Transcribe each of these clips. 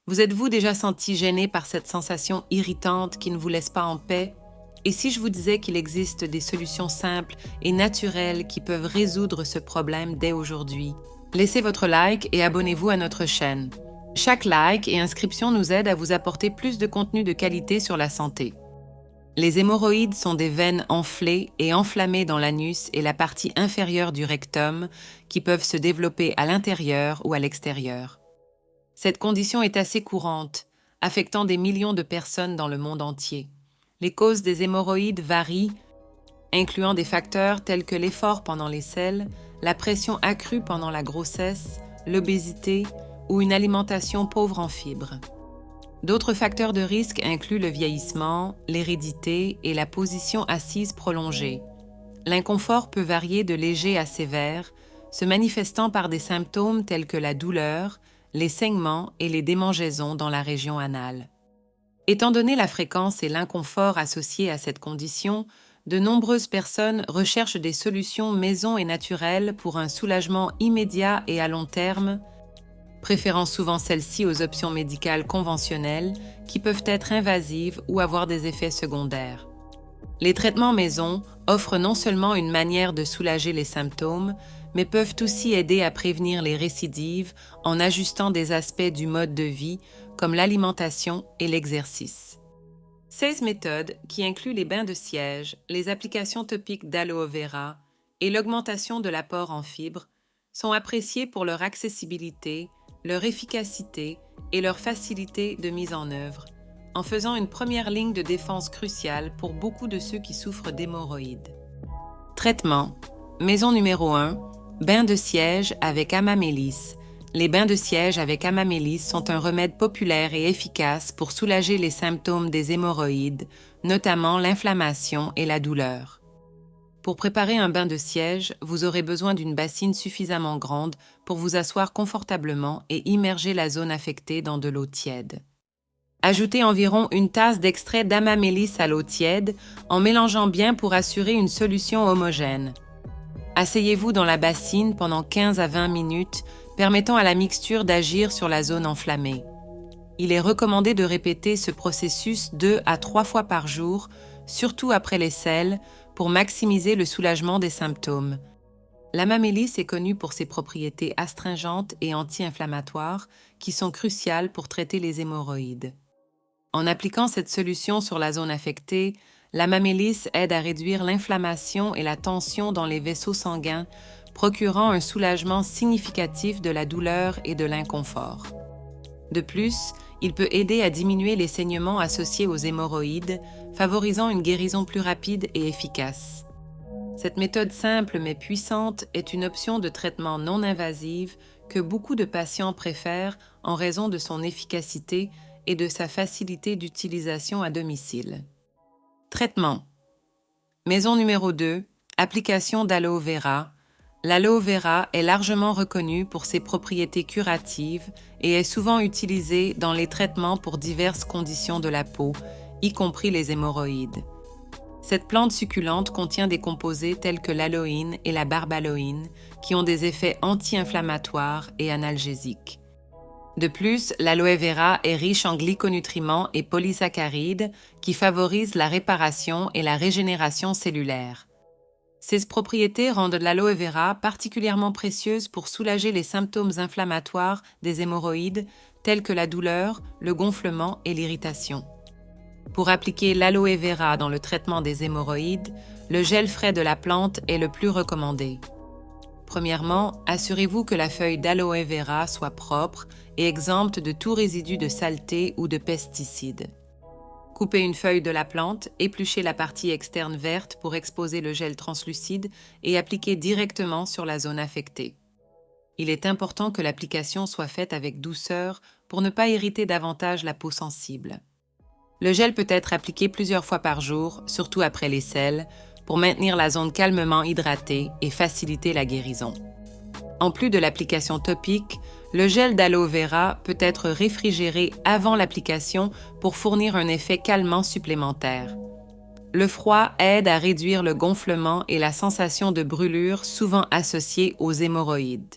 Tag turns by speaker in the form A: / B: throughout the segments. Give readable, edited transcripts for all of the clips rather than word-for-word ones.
A: Vous êtes-vous déjà senti gêné par cette sensation irritante qui ne vous laisse pas en paix? Et si je vous disais qu'il existe des solutions simples et naturelles qui peuvent résoudre ce problème dès aujourd'hui? Laissez votre like et abonnez-vous à notre chaîne. Chaque like et inscription nous aide à vous apporter plus de contenu de qualité sur la santé. Les hémorroïdes sont des veines enflées et enflammées dans l'anus et la partie inférieure du rectum qui peuvent se développer à l'intérieur ou à l'extérieur. Cette condition est assez courante, affectant des millions de personnes dans le monde entier. Les causes des hémorroïdes varient, incluant des facteurs tels que l'effort pendant les selles, la pression accrue pendant la grossesse, l'obésité ou une alimentation pauvre en fibres. D'autres facteurs de risque incluent le vieillissement, l'hérédité et la position assise prolongée. L'inconfort peut varier de léger à sévère, se manifestant par des symptômes tels que la douleur, les saignements et les démangeaisons dans la région anale. Étant donné la fréquence et l'inconfort associés à cette condition, de nombreuses personnes recherchent des solutions maison et naturelles pour un soulagement immédiat et à long terme, préférant souvent celles-ci aux options médicales conventionnelles qui peuvent être invasives ou avoir des effets secondaires. Les traitements maison offrent non seulement une manière de soulager les symptômes, mais peuvent aussi aider à prévenir les récidives en ajustant des aspects du mode de vie comme l'alimentation et l'exercice. Ces méthodes, qui incluent les bains de siège, les applications topiques d'aloe vera et l'augmentation de l'apport en fibres, sont appréciées pour leur accessibilité, leur efficacité et leur facilité de mise en œuvre, en faisant une première ligne de défense cruciale pour beaucoup de ceux qui souffrent d'hémorroïdes. Traitement. Maison numéro 1. Bains de siège avec amamélis. Les bains de siège avec amamélis sont un remède populaire et efficace pour soulager les symptômes des hémorroïdes, notamment l'inflammation et la douleur. Pour préparer un bain de siège, vous aurez besoin d'une bassine suffisamment grande pour vous asseoir confortablement et immerger la zone affectée dans de l'eau tiède. Ajoutez environ une tasse d'extrait d'amamélis à l'eau tiède en mélangeant bien pour assurer une solution homogène. Asseyez-vous dans la bassine pendant 15 à 20 minutes, permettant à la mixture d'agir sur la zone enflammée. Il est recommandé de répéter ce processus 2 à 3 fois par jour, surtout après les selles, pour maximiser le soulagement des symptômes. L'amamélis est connu pour ses propriétés astringentes et anti-inflammatoires qui sont cruciales pour traiter les hémorroïdes. En appliquant cette solution sur la zone affectée, l'amamélis aide à réduire l'inflammation et la tension dans les vaisseaux sanguins, procurant un soulagement significatif de la douleur et de l'inconfort. De plus, il peut aider à diminuer les saignements associés aux hémorroïdes, favorisant une guérison plus rapide et efficace. Cette méthode simple mais puissante est une option de traitement non invasive que beaucoup de patients préfèrent en raison de son efficacité et de sa facilité d'utilisation à domicile. Traitement. Maison numéro 2. Application d'aloe vera. L'aloe vera est largement reconnu pour ses propriétés curatives et est souvent utilisé dans les traitements pour diverses conditions de la peau, y compris les hémorroïdes. Cette plante succulente contient des composés tels que l'aloïne et la barbaloïne qui ont des effets anti-inflammatoires et analgésiques. De plus, l'aloe vera est riche en glyconutriments et polysaccharides qui favorisent la réparation et la régénération cellulaire. Ces propriétés rendent l'aloe vera particulièrement précieuse pour soulager les symptômes inflammatoires des hémorroïdes tels que la douleur, le gonflement et l'irritation. Pour appliquer l'aloe vera dans le traitement des hémorroïdes, le gel frais de la plante est le plus recommandé. Premièrement, assurez-vous que la feuille d'aloe vera soit propre et exempte de tout résidu de saleté ou de pesticides. Coupez une feuille de la plante, épluchez la partie externe verte pour exposer le gel translucide et appliquez directement sur la zone affectée. Il est important que l'application soit faite avec douceur pour ne pas irriter davantage la peau sensible. Le gel peut être appliqué plusieurs fois par jour, surtout après les selles, pour maintenir la zone calmement hydratée et faciliter la guérison. En plus de l'application topique, le gel d'aloe vera peut être réfrigéré avant l'application pour fournir un effet calmant supplémentaire. Le froid aide à réduire le gonflement et la sensation de brûlure souvent associée aux hémorroïdes.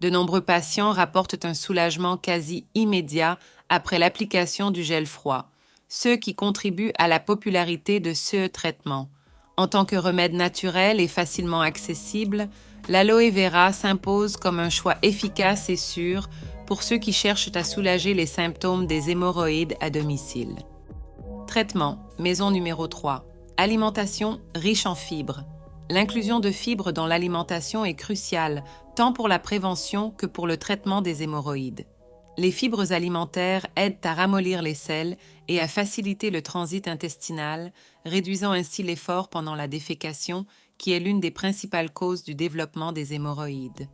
A: De nombreux patients rapportent un soulagement quasi immédiat après l'application du gel froid, ce qui contribue à la popularité de ce traitement. En tant que remède naturel et facilement accessible, l'aloe vera s'impose comme un choix efficace et sûr pour ceux qui cherchent à soulager les symptômes des hémorroïdes à domicile. Traitement, maison numéro 3. Alimentation riche en fibres. L'inclusion de fibres dans l'alimentation est cruciale, tant pour la prévention que pour le traitement des hémorroïdes. Les fibres alimentaires aident à ramollir les selles et à faciliter le transit intestinal, réduisant ainsi l'effort pendant la défécation, qui est l'une des principales causes du développement des hémorroïdes.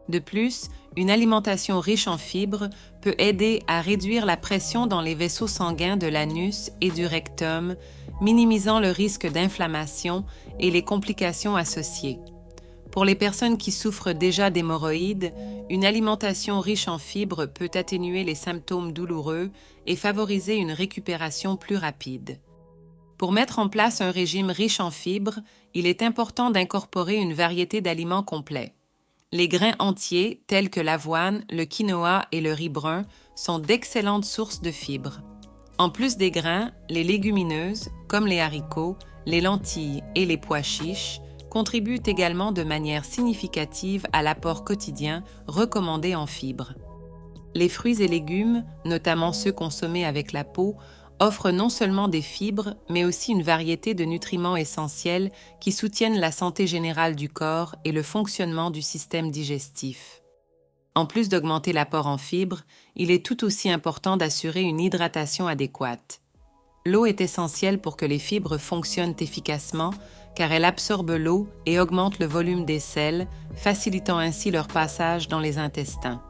A: De plus, une alimentation riche en fibres peut aider à réduire la pression dans les vaisseaux sanguins de l'anus et du rectum, minimisant le risque d'inflammation et les complications associées. Pour les personnes qui souffrent déjà d'hémorroïdes, une alimentation riche en fibres peut atténuer les symptômes douloureux et favoriser une récupération plus rapide. Pour mettre en place un régime riche en fibres, il est important d'incorporer une variété d'aliments complets. Les grains entiers, tels que l'avoine, le quinoa et le riz brun, sont d'excellentes sources de fibres. En plus des grains, les légumineuses, comme les haricots, les lentilles et les pois chiches, contribuent également de manière significative à l'apport quotidien recommandé en fibres. Les fruits et légumes, notamment ceux consommés avec la peau, offrent non seulement des fibres, mais aussi une variété de nutriments essentiels qui soutiennent la santé générale du corps et le fonctionnement du système digestif. En plus d'augmenter l'apport en fibres, il est tout aussi important d'assurer une hydratation adéquate. L'eau est essentielle pour que les fibres fonctionnent efficacement, car elle absorbe l'eau et augmente le volume des selles, facilitant ainsi leur passage dans les intestins.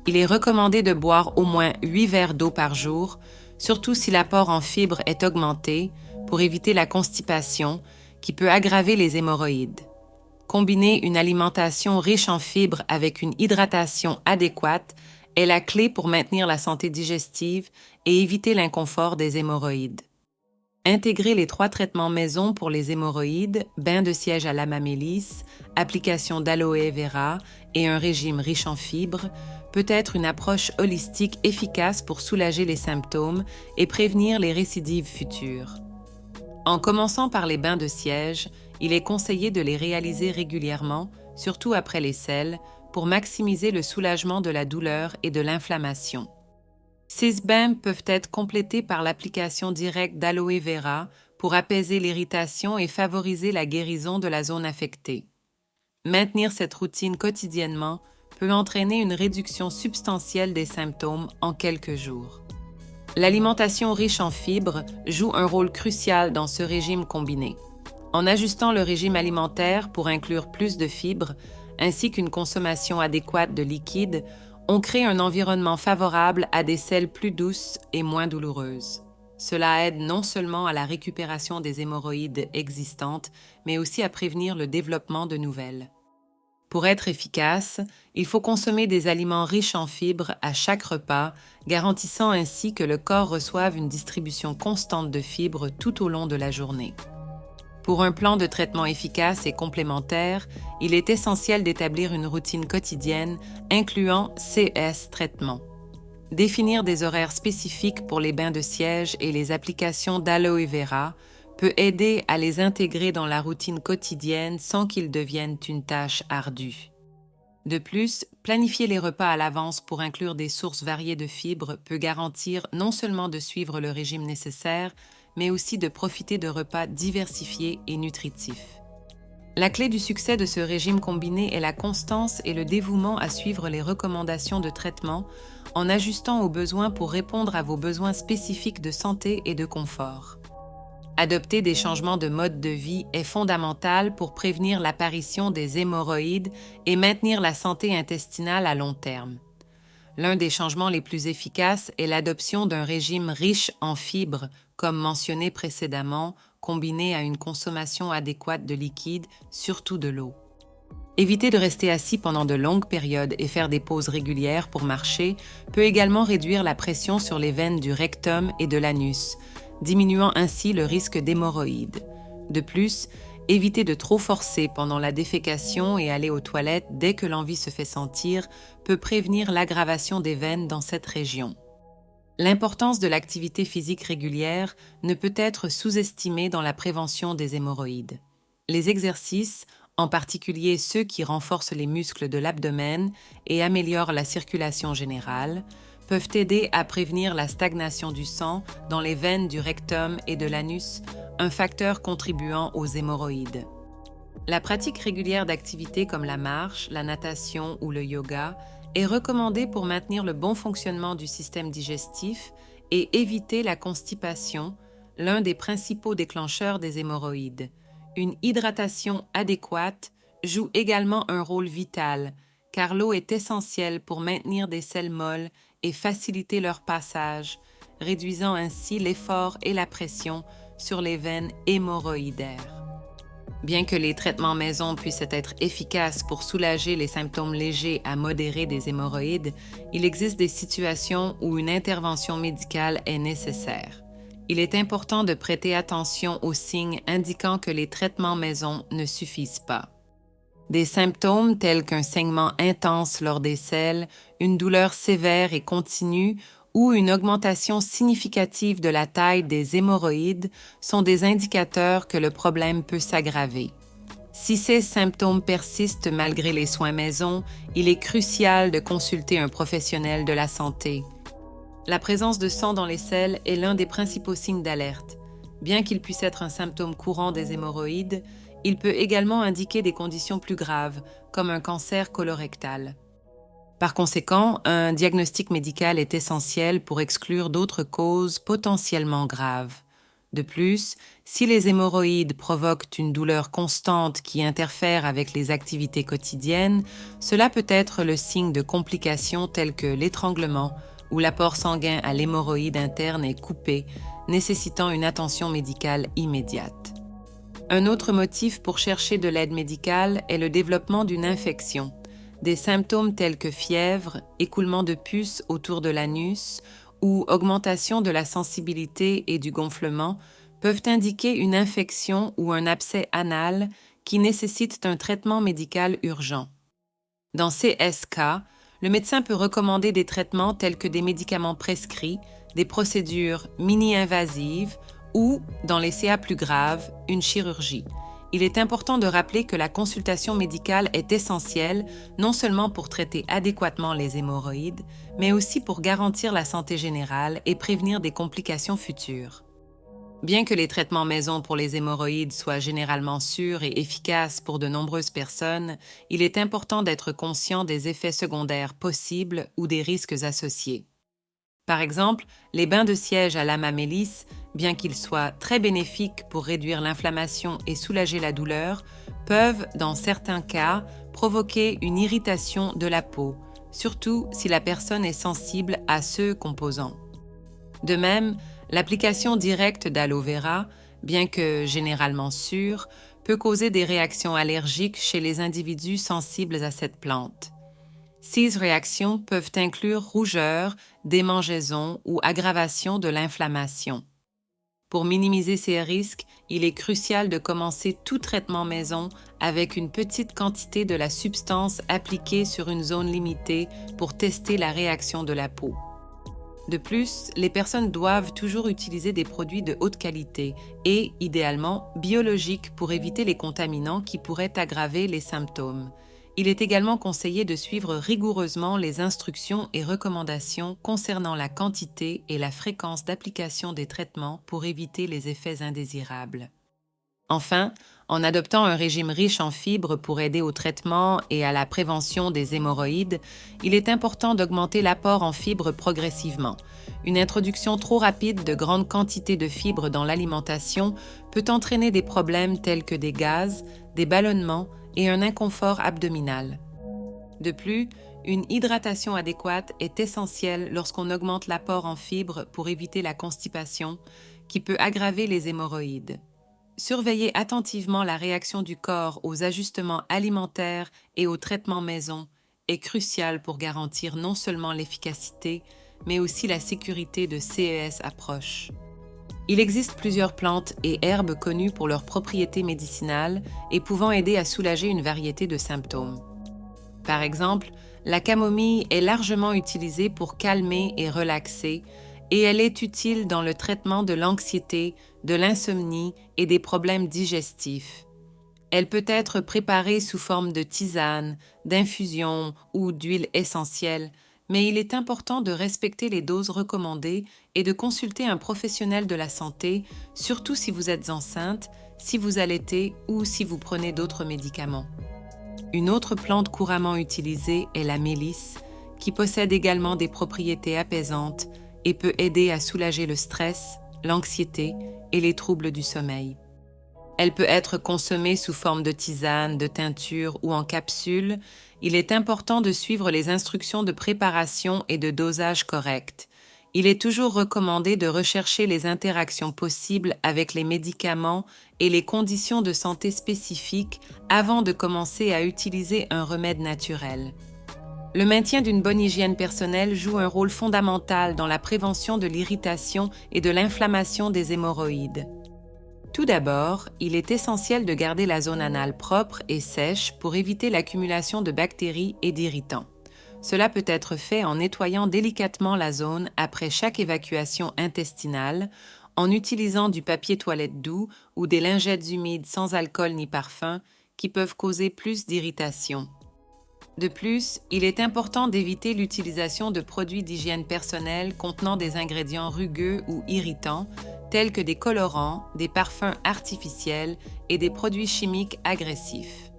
A: Il est recommandé de boire au moins 8 verres d'eau par jour, surtout si l'apport en fibres est augmenté, pour éviter la constipation, qui peut aggraver les hémorroïdes. Combiner une alimentation riche en fibres avec une hydratation adéquate est la clé pour maintenir la santé digestive et éviter l'inconfort des hémorroïdes. Intégrer les 3 traitements maison pour les hémorroïdes, bain de siège à l'amamélis, application d'aloe vera et un régime riche en fibres, peut être une approche holistique efficace pour soulager les symptômes et prévenir les récidives futures. En commençant par les bains de siège, il est conseillé de les réaliser régulièrement, surtout après les selles, pour maximiser le soulagement de la douleur et de l'inflammation. Ces bains peuvent être complétés par l'application directe d'aloe vera pour apaiser l'irritation et favoriser la guérison de la zone affectée. Maintenir cette routine quotidiennement peut entraîner une réduction substantielle des symptômes en quelques jours. L'alimentation riche en fibres joue un rôle crucial dans ce régime combiné. En ajustant le régime alimentaire pour inclure plus de fibres, ainsi qu'une consommation adéquate de liquides, on crée un environnement favorable à des selles plus douces et moins douloureuses. Cela aide non seulement à la récupération des hémorroïdes existantes, mais aussi à prévenir le développement de nouvelles. Pour être efficace, il faut consommer des aliments riches en fibres à chaque repas, garantissant ainsi que le corps reçoive une distribution constante de fibres tout au long de la journée. Pour un plan de traitement efficace et complémentaire, il est essentiel d'établir une routine quotidienne incluant CS traitements. Définir des horaires spécifiques pour les bains de siège et les applications d'aloe vera peut aider à les intégrer dans la routine quotidienne sans qu'ils deviennent une tâche ardue. De plus, planifier les repas à l'avance pour inclure des sources variées de fibres peut garantir non seulement de suivre le régime nécessaire, mais aussi de profiter de repas diversifiés et nutritifs. La clé du succès de ce régime combiné est la constance et le dévouement à suivre les recommandations de traitement en ajustant aux besoins pour répondre à vos besoins spécifiques de santé et de confort. Adopter des changements de mode de vie est fondamental pour prévenir l'apparition des hémorroïdes et maintenir la santé intestinale à long terme. L'un des changements les plus efficaces est l'adoption d'un régime riche en fibres, comme mentionné précédemment, combiné à une consommation adéquate de liquides, surtout de l'eau. Éviter de rester assis pendant de longues périodes et faire des pauses régulières pour marcher peut également réduire la pression sur les veines du rectum et de l'anus, diminuant ainsi le risque d'hémorroïdes. De plus, Éviter de trop forcer pendant la défécation et aller aux toilettes dès que l'envie se fait sentir peut prévenir l'aggravation des veines dans cette région. L'importance de l'activité physique régulière ne peut être sous-estimée dans la prévention des hémorroïdes. Les exercices, en particulier ceux qui renforcent les muscles de l'abdomen et améliorent la circulation générale, peuvent aider à prévenir la stagnation du sang dans les veines du rectum et de l'anus, un facteur contribuant aux hémorroïdes. La pratique régulière d'activités comme la marche, la natation ou le yoga est recommandée pour maintenir le bon fonctionnement du système digestif et éviter la constipation, l'un des principaux déclencheurs des hémorroïdes. Une hydratation adéquate joue également un rôle vital, car l'eau est essentielle pour maintenir des selles molles et faciliter leur passage, réduisant ainsi l'effort et la pression sur les veines hémorroïdaires. Bien que les traitements maison puissent être efficaces pour soulager les symptômes légers à modérés des hémorroïdes, il existe des situations où une intervention médicale est nécessaire. Il est important de prêter attention aux signes indiquant que les traitements maison ne suffisent pas. Des symptômes tels qu'un saignement intense lors des selles, une douleur sévère et continue ou une augmentation significative de la taille des hémorroïdes sont des indicateurs que le problème peut s'aggraver. Si ces symptômes persistent malgré les soins maison, il est crucial de consulter un professionnel de la santé. La présence de sang dans les selles est l'un des principaux signes d'alerte. Bien qu'il puisse être un symptôme courant des hémorroïdes, il peut également indiquer des conditions plus graves, comme un cancer colorectal. Par conséquent, un diagnostic médical est essentiel pour exclure d'autres causes potentiellement graves. De plus, si les hémorroïdes provoquent une douleur constante qui interfère avec les activités quotidiennes, cela peut être le signe de complications telles que l'étranglement, où l'apport sanguin à l'hémorroïde interne est coupé, nécessitant une attention médicale immédiate. Un autre motif pour chercher de l'aide médicale est le développement d'une infection. Des symptômes tels que fièvre, écoulement de pus autour de l'anus ou augmentation de la sensibilité et du gonflement peuvent indiquer une infection ou un abcès anal qui nécessite un traitement médical urgent. Dans ces cas, le médecin peut recommander des traitements tels que des médicaments prescrits, des procédures mini-invasives ou, dans les CA plus graves, une chirurgie. Il est important de rappeler que la consultation médicale est essentielle non seulement pour traiter adéquatement les hémorroïdes, mais aussi pour garantir la santé générale et prévenir des complications futures. Bien que les traitements maison pour les hémorroïdes soient généralement sûrs et efficaces pour de nombreuses personnes, il est important d'être conscient des effets secondaires possibles ou des risques associés. Par exemple, les bains de siège à l'amamélis, bien qu'ils soient très bénéfiques pour réduire l'inflammation et soulager la douleur, peuvent, dans certains cas, provoquer une irritation de la peau, surtout si la personne est sensible à ce composant. De même, l'application directe d'aloe vera, bien que généralement sûre, peut causer des réactions allergiques chez les individus sensibles à cette plante. Ces réactions peuvent inclure rougeur, démangeaison ou aggravation de l'inflammation. Pour minimiser ces risques, il est crucial de commencer tout traitement maison avec une petite quantité de la substance appliquée sur une zone limitée pour tester la réaction de la peau. De plus, les personnes doivent toujours utiliser des produits de haute qualité et, idéalement, biologiques pour éviter les contaminants qui pourraient aggraver les symptômes. Il est également conseillé de suivre rigoureusement les instructions et recommandations concernant la quantité et la fréquence d'application des traitements pour éviter les effets indésirables. Enfin, en adoptant un régime riche en fibres pour aider au traitement et à la prévention des hémorroïdes, il est important d'augmenter l'apport en fibres progressivement. Une introduction trop rapide de grandes quantités de fibres dans l'alimentation peut entraîner des problèmes tels que des gaz, des ballonnements et un inconfort abdominal. De plus, une hydratation adéquate est essentielle lorsqu'on augmente l'apport en fibres pour éviter la constipation, qui peut aggraver les hémorroïdes. Surveiller attentivement la réaction du corps aux ajustements alimentaires et aux traitements maison est crucial pour garantir non seulement l'efficacité, mais aussi la sécurité de CES approche. Il existe plusieurs plantes et herbes connues pour leurs propriétés médicinales et pouvant aider à soulager une variété de symptômes. Par exemple, la camomille est largement utilisée pour calmer et relaxer, et elle est utile dans le traitement de l'anxiété, de l'insomnie et des problèmes digestifs. Elle peut être préparée sous forme de tisane, d'infusion ou d'huile essentielle, mais il est important de respecter les doses recommandées et de consulter un professionnel de la santé, surtout si vous êtes enceinte, si vous allaitez ou si vous prenez d'autres médicaments. Une autre plante couramment utilisée est la mélisse, qui possède également des propriétés apaisantes et peut aider à soulager le stress, l'anxiété et les troubles du sommeil. Elle peut être consommée sous forme de tisane, de teinture ou en capsule. Il est important de suivre les instructions de préparation et de dosage corrects. Il est toujours recommandé de rechercher les interactions possibles avec les médicaments et les conditions de santé spécifiques avant de commencer à utiliser un remède naturel. Le maintien d'une bonne hygiène personnelle joue un rôle fondamental dans la prévention de l'irritation et de l'inflammation des hémorroïdes. Tout d'abord, il est essentiel de garder la zone anale propre et sèche pour éviter l'accumulation de bactéries et d'irritants. Cela peut être fait en nettoyant délicatement la zone après chaque évacuation intestinale, en utilisant du papier toilette doux ou des lingettes humides sans alcool ni parfum qui peuvent causer plus d'irritation. De plus, il est important d'éviter l'utilisation de produits d'hygiène personnelle contenant des ingrédients rugueux ou irritants, tels que des colorants, des parfums artificiels et des produits chimiques agressifs.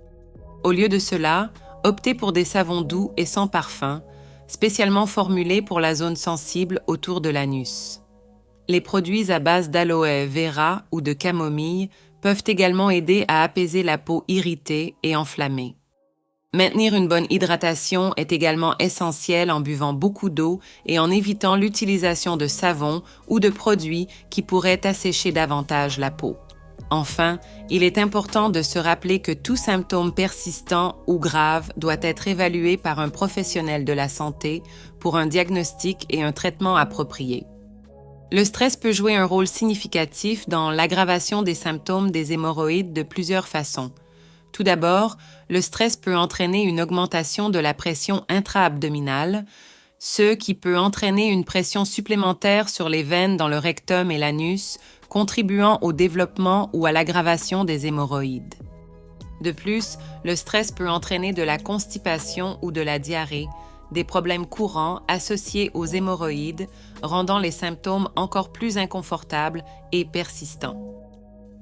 A: Au lieu de cela, optez pour des savons doux et sans parfum, spécialement formulés pour la zone sensible autour de l'anus. Les produits à base d'aloe vera ou de camomille peuvent également aider à apaiser la peau irritée et enflammée. Maintenir une bonne hydratation est également essentiel en buvant beaucoup d'eau et en évitant l'utilisation de savons ou de produits qui pourraient assécher davantage la peau. Enfin, il est important de se rappeler que tout symptôme persistant ou grave doit être évalué par un professionnel de la santé pour un diagnostic et un traitement approprié. Le stress peut jouer un rôle significatif dans l'aggravation des symptômes des hémorroïdes de plusieurs façons. Tout d'abord, le stress peut entraîner une augmentation de la pression intra-abdominale, ce qui peut entraîner une pression supplémentaire sur les veines dans le rectum et l'anus, contribuant au développement ou à l'aggravation des hémorroïdes. De plus, le stress peut entraîner de la constipation ou de la diarrhée, des problèmes courants associés aux hémorroïdes, rendant les symptômes encore plus inconfortables et persistants.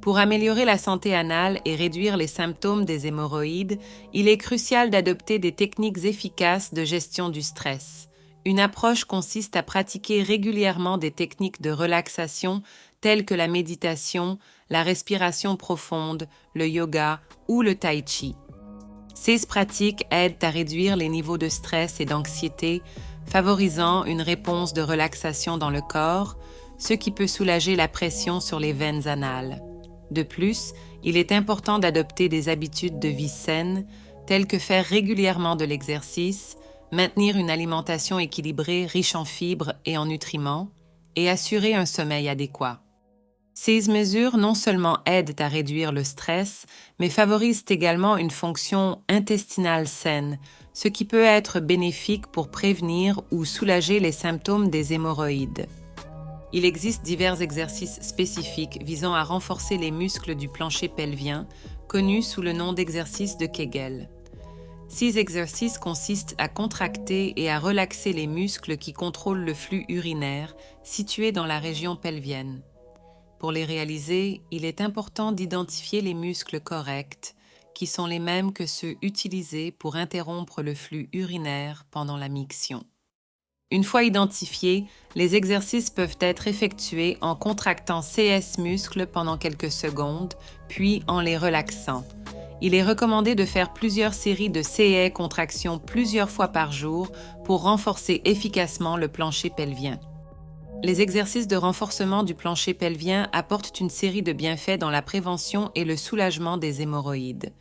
A: Pour améliorer la santé anale et réduire les symptômes des hémorroïdes, il est crucial d'adopter des techniques efficaces de gestion du stress. Une approche consiste à pratiquer régulièrement des techniques de relaxation telles que la méditation, la respiration profonde, le yoga ou le tai chi. Ces pratiques aident à réduire les niveaux de stress et d'anxiété, favorisant une réponse de relaxation dans le corps, ce qui peut soulager la pression sur les veines anales. De plus, il est important d'adopter des habitudes de vie saines, telles que faire régulièrement de l'exercice, maintenir une alimentation équilibrée riche en fibres et en nutriments, et assurer un sommeil adéquat. Ces mesures non seulement aident à réduire le stress, mais favorisent également une fonction intestinale saine, ce qui peut être bénéfique pour prévenir ou soulager les symptômes des hémorroïdes. Il existe divers exercices spécifiques visant à renforcer les muscles du plancher pelvien, connus sous le nom d'exercices de Kegel. Ces exercices consistent à contracter et à relaxer les muscles qui contrôlent le flux urinaire situé dans la région pelvienne. Pour les réaliser, il est important d'identifier les muscles corrects, qui sont les mêmes que ceux utilisés pour interrompre le flux urinaire pendant la miction. Une fois identifiés, les exercices peuvent être effectués en contractant ces muscles pendant quelques secondes, puis en les relaxant. Il est recommandé de faire plusieurs séries de ces contractions plusieurs fois par jour pour renforcer efficacement le plancher pelvien. Les exercices de renforcement du plancher pelvien apportent une série de bienfaits dans la prévention et le soulagement des hémorroïdes.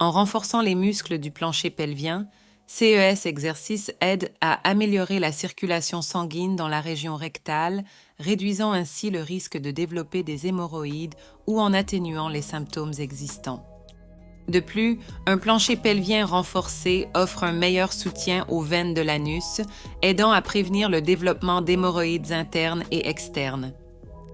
A: En renforçant les muscles du plancher pelvien, CES Exercice aide à améliorer la circulation sanguine dans la région rectale, réduisant ainsi le risque de développer des hémorroïdes ou en atténuant les symptômes existants. De plus, un plancher pelvien renforcé offre un meilleur soutien aux veines de l'anus, aidant à prévenir le développement d'hémorroïdes internes et externes.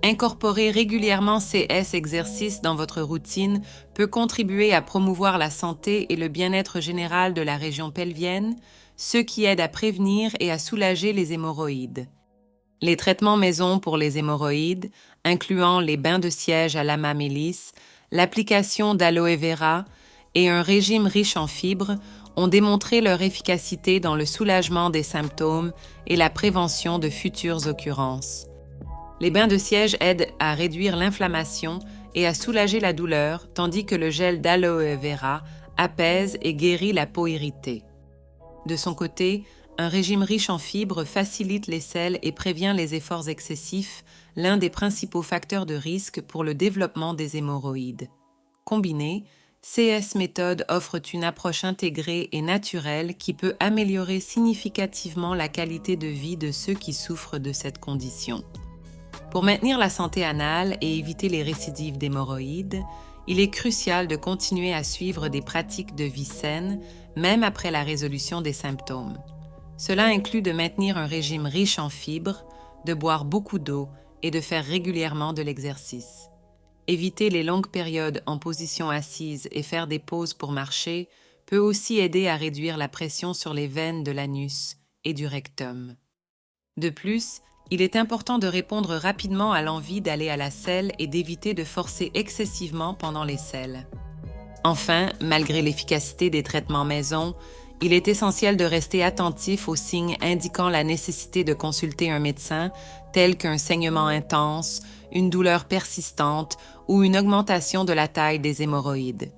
A: Incorporer régulièrement CS exercices dans votre routine peut contribuer à promouvoir la santé et le bien-être général de la région pelvienne, ce qui aide à prévenir et à soulager les hémorroïdes. Les traitements maison pour les hémorroïdes, incluant les bains de siège à l'amamélis, l'application d'aloe vera et un régime riche en fibres, ont démontré leur efficacité dans le soulagement des symptômes et la prévention de futures occurrences. Les bains de siège aident à réduire l'inflammation et à soulager la douleur, tandis que le gel d'aloe vera apaise et guérit la peau irritée. De son côté, un régime riche en fibres facilite les selles et prévient les efforts excessifs, l'un des principaux facteurs de risque pour le développement des hémorroïdes. Combinés, CS méthodes offrent une approche intégrée et naturelle qui peut améliorer significativement la qualité de vie de ceux qui souffrent de cette condition. Pour maintenir la santé anale et éviter les récidives d'hémorroïdes, il est crucial de continuer à suivre des pratiques de vie saines, même après la résolution des symptômes. Cela inclut de maintenir un régime riche en fibres, de boire beaucoup d'eau et de faire régulièrement de l'exercice. Éviter les longues périodes en position assise et faire des pauses pour marcher peut aussi aider à réduire la pression sur les veines de l'anus et du rectum. De plus, il est important de répondre rapidement à l'envie d'aller à la selle et d'éviter de forcer excessivement pendant les selles. Enfin, malgré l'efficacité des traitements maison, il est essentiel de rester attentif aux signes indiquant la nécessité de consulter un médecin, tels qu'un saignement intense, une douleur persistante ou une augmentation de la taille des hémorroïdes.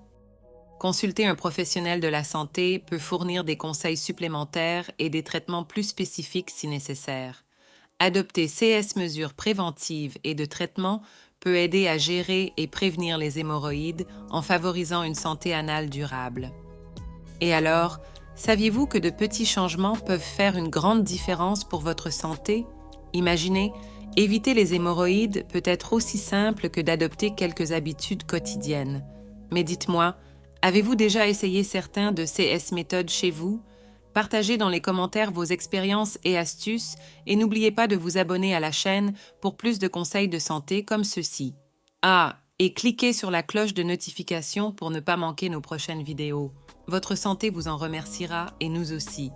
A: Consulter un professionnel de la santé peut fournir des conseils supplémentaires et des traitements plus spécifiques si nécessaire. Adopter CS mesures préventives et de traitement peut aider à gérer et prévenir les hémorroïdes en favorisant une santé anale durable. Et alors, saviez-vous que de petits changements peuvent faire une grande différence pour votre santé? Imaginez, éviter les hémorroïdes peut être aussi simple que d'adopter quelques habitudes quotidiennes. Mais dites-moi, avez-vous déjà essayé certains de CS méthodes chez vous? Partagez dans les commentaires vos expériences et astuces et n'oubliez pas de vous abonner à la chaîne pour plus de conseils de santé comme ceux-ci. Ah, et cliquez sur la cloche de notification pour ne pas manquer nos prochaines vidéos. Votre santé vous en remerciera et nous aussi.